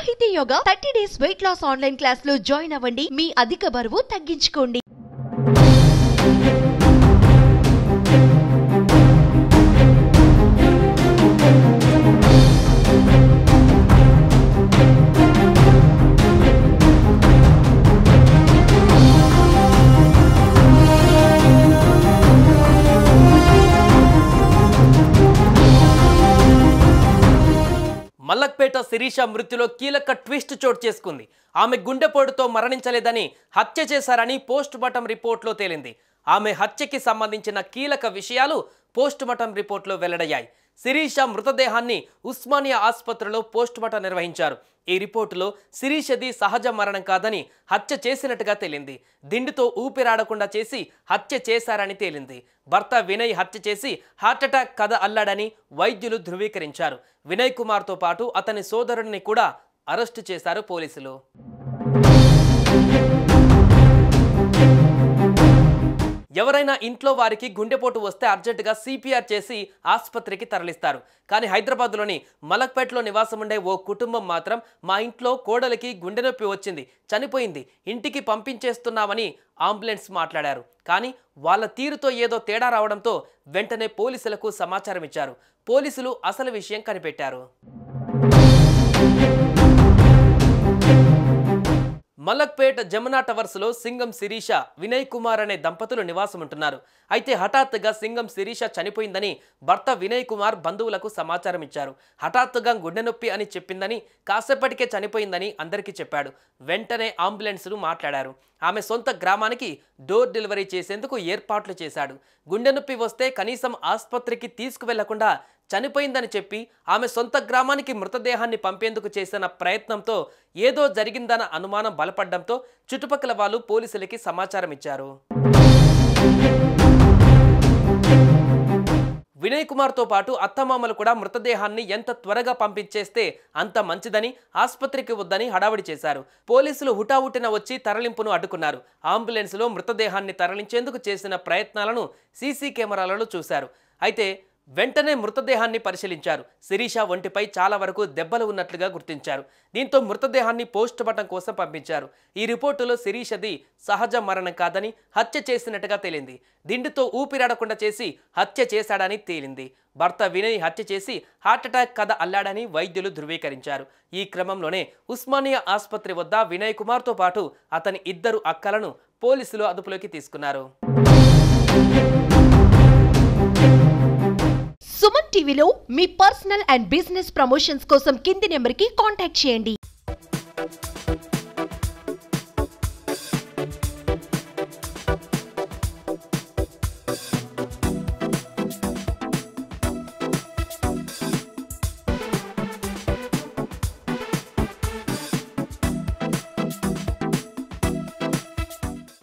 సాహితీ yoga 30 days weight loss online class లో join అవ్వండి. మీ అధిక బరువు తగ్గించుకోండి. మలక్పేట శిరీష మృత్యులో కీలక ట్విస్ట్ చోటు చేసుకుంది. ఆమె గుండెపోటుతో మరణించలేదని, హత్య చేశారని పోస్టుమార్టం రిపోర్ట్లో తేలింది. ఆమె హత్యకి సంబంధించిన కీలక విషయాలు పోస్టుమార్టం రిపోర్ట్లో వెల్లడయ్యాయి. శిరీష మృతదేహాన్ని ఉస్మానియా ఆసుపత్రిలో పోస్టుమార్టం నిర్వహించారు. ఈ రిపోర్టులో శిరీషది సహజ మరణం కాదని, హత్య చేసినట్టుగా తేలింది. దిండుతో ఊపిరాడకుండా చేసి హత్య చేశారని తేలింది. భర్త వినయ్ హత్య చేసి హార్ట్అటాక్ కథ అల్లాడని వైద్యులు ధృవీకరించారు. వినయ్ కుమార్తో పాటు అతని సోదరుడిని కూడా అరెస్టు చేశారు పోలీసులు. ఎవరైనా ఇంట్లో వారికి గుండెపోటు వస్తే అర్జెంటుగా సిపిఆర్ చేసి ఆసుపత్రికి తరలిస్తారు. కానీ హైదరాబాద్లోని మలక్పేటలో నివాసం ఉండే ఓ కుటుంబం మాత్రం మా ఇంట్లో కోడలికి గుండె నొప్పి వచ్చింది, చనిపోయింది, ఇంటికి పంపించేస్తున్నామని అంబులెన్స్ మాట్లాడారు. కానీ వాళ్ళ తీరుతో ఏదో తేడా రావడంతో వెంటనే పోలీసులకు సమాచారం ఇచ్చారు. పోలీసులు అసలు విషయం కనిపెట్టారు. మలక్పేట్ జమునా టవర్స్లో సింగం శిరీష, వినయ్ కుమార్ అనే దంపతులు నివాసం ఉంటున్నారు. అయితే హఠాత్తుగా సింగం శిరీష చనిపోయిందని భర్త వినయ్ కుమార్ బంధువులకు సమాచారం ఇచ్చారు. హఠాత్తుగా గుండె నొప్పి అని చెప్పిందని, కాసేపటికే చనిపోయిందని అందరికీ చెప్పాడు. వెంటనే అంబులెన్స్ను మాట్లాడారు. ఆమె సొంత గ్రామానికి డోర్ డెలివరీ చేసేందుకు ఏర్పాట్లు చేశాడు. గుండె నొప్పి వస్తే కనీసం ఆసుపత్రికి తీసుకువెళ్లకుండా చనిపోయిందని చెప్పి ఆమె సొంత గ్రామానికి మృతదేహాన్ని పంపేందుకు చేసిన ప్రయత్నంతో ఏదో జరిగిందన్న అనుమానం బలపడడంతో చుట్టుపక్కల వాళ్ళు పోలీసులకి సమాచారం ఇచ్చారు. వినయ్ కుమార్తో పాటు అత్తమామలు కూడా మృతదేహాన్ని ఎంత త్వరగా పంపించేస్తే అంత మంచిదని, ఆసుపత్రికి వద్దని హడావిడి చేశారు. పోలీసులు హుటాహుటిన వచ్చి తరలింపును అడ్డుకున్నారు. అంబులెన్స్లో మృతదేహాన్ని తరలించేందుకు చేసిన ప్రయత్నాలను సీసీ కెమెరాలలో చూశారు. అయితే వెంటనే మృతదేహాన్ని పరిశీలించారు. శిరీష ఒంటిపై చాలా వరకు దెబ్బలు ఉన్నట్లుగా గుర్తించారు. దీంతో మృతదేహాన్ని పోస్టుమార్టం కోసం పంపించారు. ఈ రిపోర్టులో శిరీషది సహజ మరణం కాదని, హత్య చేసినట్టుగా తేలింది. దిండుతో ఊపిరాడకుండా చేసి హత్య చేశాడని తేలింది. భర్త వినయ్ హత్య చేసి హార్ట్అటాక్ కథ అల్లాడని వైద్యులు ధృవీకరించారు. ఈ క్రమంలోనే ఉస్మానియా ఆసుపత్రి వద్ద వినయ్ కుమార్తో పాటు అతని ఇద్దరు అక్కలను పోలీసులు అదుపులోకి తీసుకున్నారు. సుమన్ టీవీలో మీ పర్సనల్ అండ్ బిజినెస్ ప్రమోషన్స్ కోసం కింది నెంబర్కి కాంటాక్ట్ చేయండి.